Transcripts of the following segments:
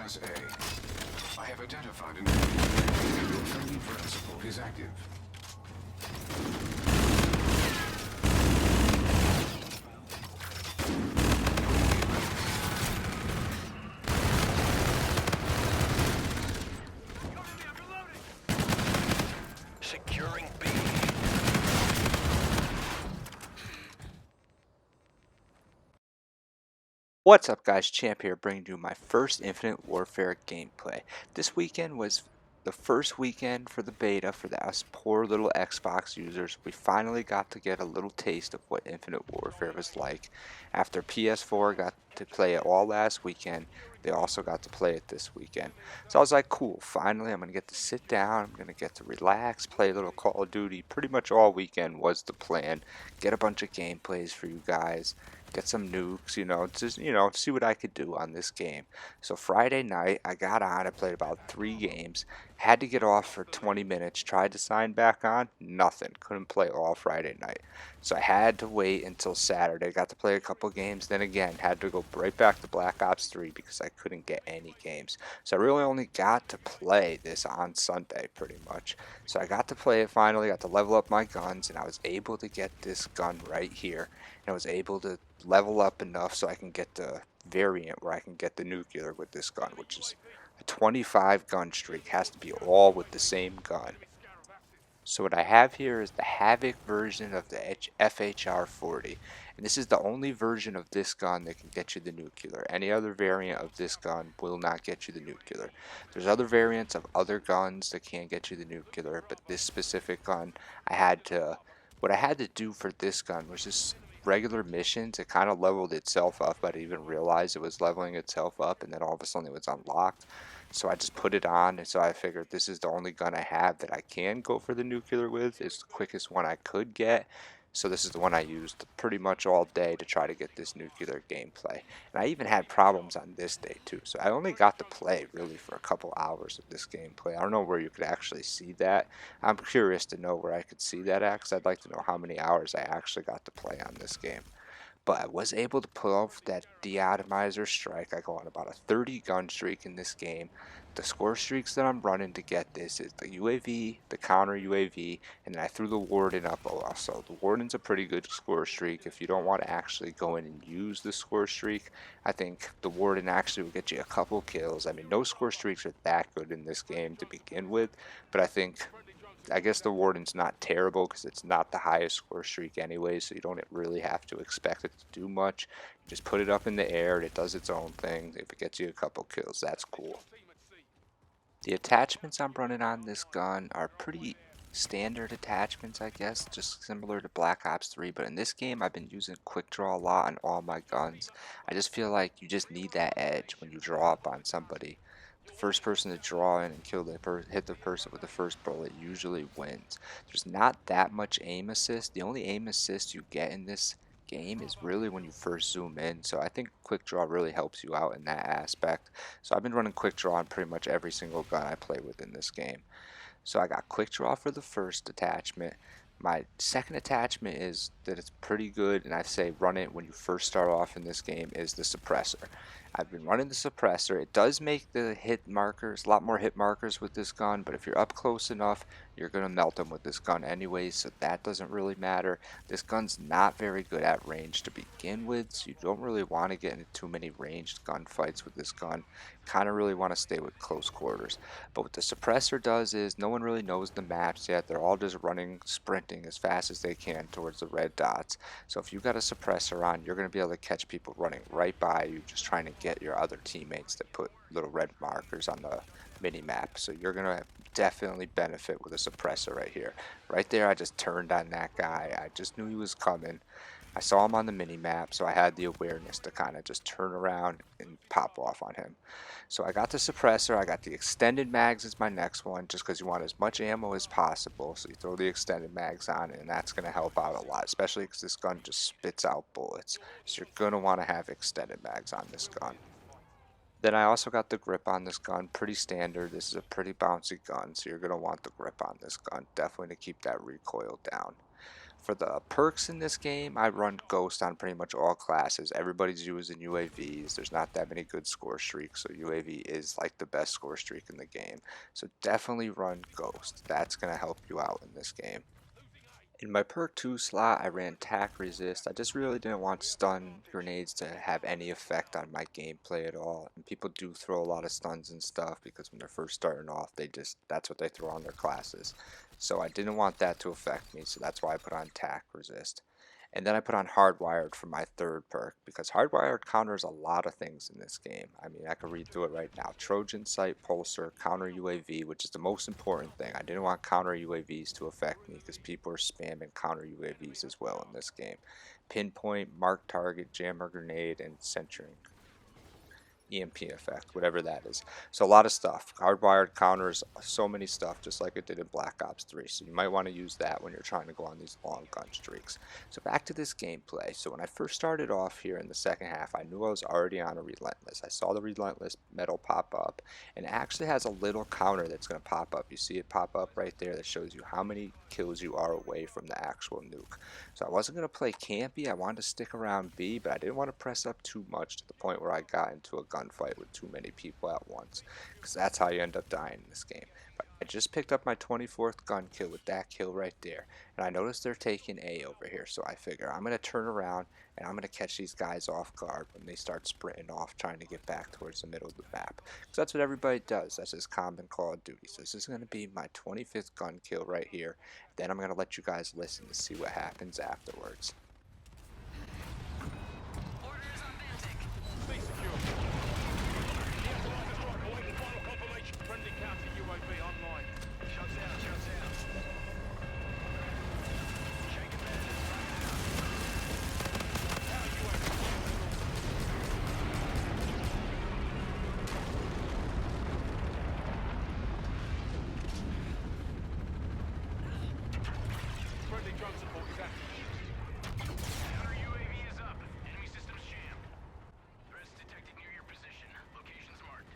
Class A. I have identified an enemy. Your friendly threat support is active. Securing B. What's up guys, Champ here bringing you my first Infinite Warfare gameplay. This weekend was the first weekend for the beta for us poor little Xbox users. We finally got to get a little taste of what Infinite Warfare was like. After PS4 got to play it all last weekend, they also got to play it this weekend. So I was like, cool, finally I'm going to get to sit down, I'm going to get to relax, play a little Call of Duty. Pretty much all weekend was the plan. Get a bunch of gameplays for you guys. Get some nukes, just, see what I could do on this game. So Friday night, I got on, I played about 3 games, had to get off for 20 minutes, tried to sign back on, nothing, couldn't play all Friday night. So I had to wait until Saturday, got to play a couple games, then again, had to go right back to Black Ops 3 because I couldn't get any games. So I really only got to play this on Sunday, pretty much. So I got to play it finally, got to level up my guns, and I was able to get this gun right here. And I was able to level up enough so I can get the variant where I can get the nuclear with this gun, which is a 25 gun streak. Has to be all with the same gun. So what I have here is the Havoc version of the FHR-40, and this is the only version of this gun that can get you the nuclear. Any other variant of this gun will not get you the nuclear. There's other variants of other guns that can get you the nuclear, but this specific gun, what I had to do for this gun was just regular missions. It kind of leveled itself up, but I didn't even realize it was leveling itself up, and then all of a sudden it was unlocked. So I just put it on, and so I figured this is the only gun I have that I can go for the nuclear with. It's the quickest one I could get. So this is the one I used pretty much all day to try to get this nuclear gameplay. And I even had problems on this day too. So I only got to play really for a couple hours of this gameplay. I don't know where you could actually see that. I'm curious to know where I could see that at, because I'd like to know how many hours I actually got to play on this game. But I was able to pull off that DE-ATOMIZER strike. I go on about a 30 gun streak in this game. The score streaks that I'm running to get this is the UAV, the counter UAV, and then I threw the Warden up also. The Warden's a pretty good score streak. If you don't want to actually go in and use the score streak, I think the Warden actually will get you a couple kills. I mean, no score streaks are that good in this game to begin with, but I guess the Warden's not terrible because it's not the highest score streak anyway, so you don't really have to expect it to do much. You just put it up in the air and it does its own thing. If it gets you a couple kills, that's cool. The attachments I'm running on this gun are pretty standard attachments, I guess, just similar to Black Ops 3, but in this game I've been using quick draw a lot on all my guns. I just feel like you just need that edge when you draw up on somebody. The first person to draw in and hit the person with the first bullet usually wins. There's not that much aim assist. The only aim assist you get in this game is really when you first zoom in, so I think quick draw really helps you out in that aspect. So I've been running quick draw on pretty much every single gun I play with in this game. So I got quick draw for the first attachment. My second attachment is that it's pretty good, and I say run it when you first start off in this game, is the suppressor. I've been running the suppressor. It does make the hit markers, a lot more hit markers with this gun, but if you're up close enough, you're going to melt them with this gun anyways, so that doesn't really matter. This gun's not very good at range to begin with, so you don't really want to get into too many ranged gunfights with this gun. Kind of really want to stay with close quarters. But what the suppressor does is no one really knows the maps yet. They're all just running, sprinting as fast as they can towards the red dots. So if you got a suppressor on, you're going to be able to catch people running right by you, just trying to get your other teammates that put little red markers on the mini map. So you're going to definitely benefit with a suppressor right here. Right there, I just turned on that guy. I just knew he was coming. I saw him on the mini map, so I had the awareness to kind of just turn around and pop off on him. So I got the suppressor. I got the extended mags as my next one, just because you want as much ammo as possible. So you throw the extended mags on, and that's going to help out a lot, especially because this gun just spits out bullets. So you're going to want to have extended mags on this gun. Then I also got the grip on this gun, pretty standard. This is a pretty bouncy gun, so you're going to want the grip on this gun, definitely to keep that recoil down. For the perks in this game, I run Ghost on pretty much all classes. Everybody's using UAVs. There's not that many good score streaks, so UAV is like the best score streak in the game. So definitely run Ghost. That's going to help you out in this game. In my perk 2 slot, I ran tack resist. I just really didn't want stun grenades to have any effect on my gameplay at all. And people do throw a lot of stuns and stuff because when they're first starting off, that's what they throw on their classes. So I didn't want that to affect me, so that's why I put on tack resist. And then I put on hardwired for my third perk because hardwired counters a lot of things in this game. I mean, I can read through it right now. Trojan sight, pulsar, counter UAV, which is the most important thing. I didn't want counter UAVs to affect me because people are spamming counter UAVs as well in this game. Pinpoint, mark target, jammer grenade, and centering. EMP effect, whatever that is. So a lot of stuff. Hardwired counters, so many stuff, just like it did in Black Ops 3. So you might want to use that when you're trying to go on these long gun streaks. So back to this gameplay. So when I first started off here in the second half, I knew I was already on a Relentless. I saw the Relentless medal pop up, and it actually has a little counter that's going to pop up. You see it pop up right there that shows you how many kills you are away from the actual nuke. So I wasn't going to play campy. I wanted to stick around B, but I didn't want to press up too much to the point where I got into a gunfight with too many people at once, because that's how you end up dying in this game. But I just picked up my 24th gun kill with that kill right there, and I noticed they're taking A over here, so I figure I'm going to turn around and I'm going to catch these guys off guard when they start sprinting off trying to get back towards the middle of the map, because that's what everybody does. That's just common Call of Duty. So this is going to be my 25th gun kill right here. Then I'm going to let you guys listen to see what happens afterwards. Orders authentic. Be secure. Awaiting final confirmation. Friendly counter UAV online. Shots out, shots out. Shaking bandits. Friendly drone support is active. Counter UAV is up. Enemy systems jammed. Threats detected near your position. Locations marked.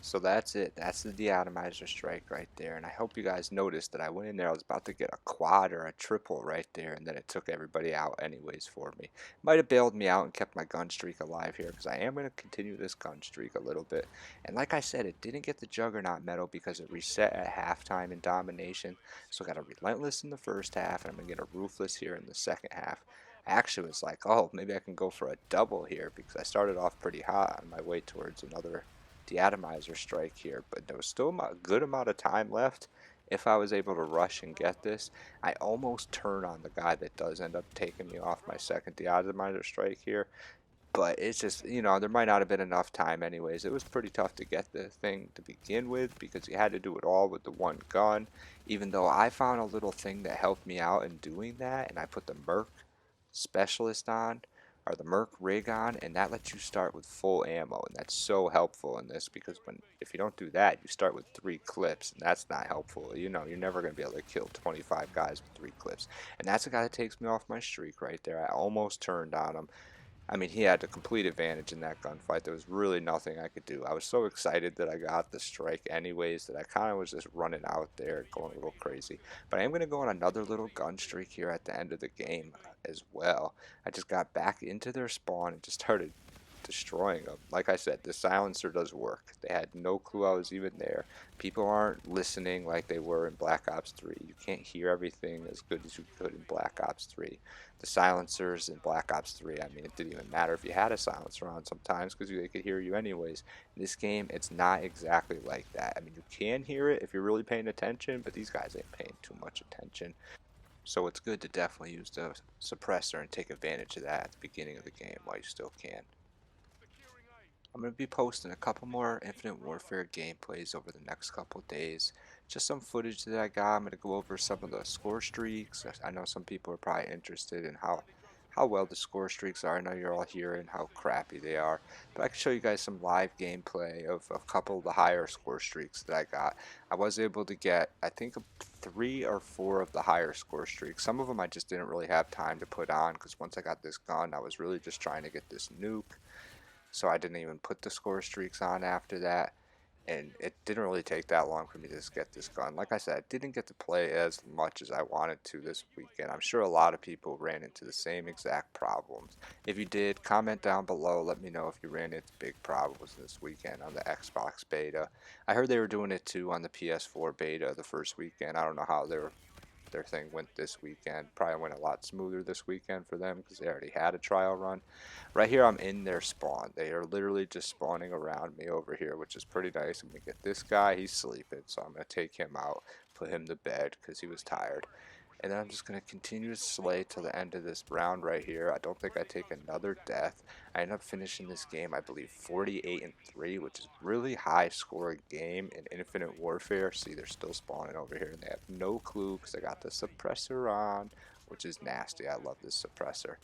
So that's it. That's the De-Atomizer Strike right there. And I hope you guys noticed that I went in there. I was about to get a quad or a triple right there, and then it took everybody out anyways for me. Might have bailed me out and kept my gun streak alive here, because I am going to continue this gun streak a little bit. And like I said, it didn't get the Juggernaut medal because it reset at halftime in Domination. So I got a Relentless in the first half, and I'm going to get a Ruthless here in the second half. I actually was like, oh, maybe I can go for a double here, because I started off pretty hot on my way towards another De-Atomizer Strike here, but there was still a good amount of time left. If I was able to rush and get this, I almost turn on the guy that does end up taking me off my second De-Atomizer Strike here, but it's just, you know, there might not have been enough time anyways. It was pretty tough to get the thing to begin with because you had to do it all with the one gun, even though I found a little thing that helped me out in doing that, and I put the Merc Specialist on, or the Merc rig on, and that lets you start with full ammo, and that's so helpful in this because if you don't do that, you start with 3 clips, and that's not helpful. You know, you're never going to be able to kill 25 guys with 3 clips, and that's the guy that takes me off my streak right there. I almost turned on him. I mean, he had the complete advantage in that gunfight. There was really nothing I could do. I was so excited that I got the strike anyways that I kind of was just running out there going a little crazy. But I am going to go on another little gun streak here at the end of the game as well. I just got back into their spawn and just started destroying them. Like I said, the silencer does work. They had no clue I was even there. People aren't listening like they were in Black Ops 3. You can't hear everything as good as you could in Black Ops 3. The silencers in Black Ops 3, I mean, it didn't even matter if you had a silencer on sometimes because they could hear you anyways. In this game, it's not exactly like that. I mean, you can hear it if you're really paying attention, but these guys ain't paying too much attention. So it's good to definitely use the suppressor and take advantage of that at the beginning of the game while you still can. I'm going to be posting a couple more Infinite Warfare gameplays over the next couple days. Just some footage that I got. I'm going to go over some of the score streaks. I know some people are probably interested in how well the score streaks are. I know you're all hearing how crappy they are. But I can show you guys some live gameplay of a couple of the higher score streaks that I got. I was able to get, I think, 3 or 4 of the higher score streaks. Some of them I just didn't really have time to put on because once I got this gun, I was really just trying to get this nuke. So I didn't even put the score streaks on after that. and it didn't really take that long for me to just get this gun. Like I said, I didn't get to play as much as I wanted to this weekend. I'm sure a lot of people ran into the same exact problems. If you did, comment down below. Let me know if you ran into big problems this weekend on the Xbox beta. I heard they were doing it too on the PS4 beta the first weekend. I don't know how their thing went this weekend. Probably went a lot smoother this weekend for them because they already had a trial run. Right here, I'm in their spawn. They are literally just spawning around me over here, which is pretty nice. I'm going to get this guy. He's sleeping, so I'm going to take him out, put him to bed because he was tired. And then I'm just going to continue to slay till the end of this round right here. I don't think I take another death. I end up finishing this game, I believe, 48-3, which is really high scoring game in Infinite Warfare. See, they're still spawning over here, and they have no clue because I got the suppressor on, which is nasty. I love this suppressor.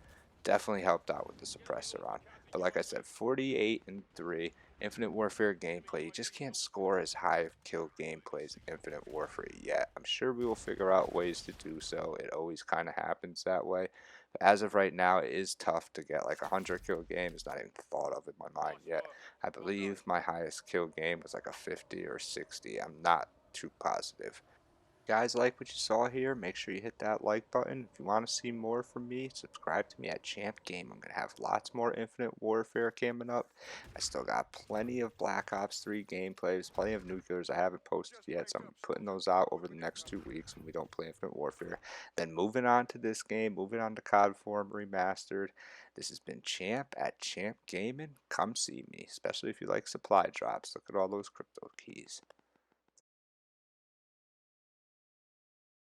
Definitely helped out with the suppressor on. But like I said, 48-3. Infinite Warfare gameplay. You just can't score as high of kill gameplays in Infinite Warfare yet. I'm sure we will figure out ways to do so. It always kind of happens that way. But as of right now, it is tough to get like a 100 kill game. It's not even thought of in my mind yet. I believe my highest kill game was like a 50 or 60. I'm not too positive. Guys, like what you saw here, make sure you hit that like button. If you want to see more from me, subscribe to me at Champ Game. I'm going to have lots more Infinite Warfare coming up. I still got plenty of Black Ops 3 gameplays, plenty of nuclears I haven't posted yet, so I'm putting those out over the next 2 weeks when we don't play Infinite Warfare. Then moving on to this game, moving on to COD 4 Remastered. This has been Champ at Champ Gaming. Come see me, especially if you like supply drops. Look at all those crypto keys.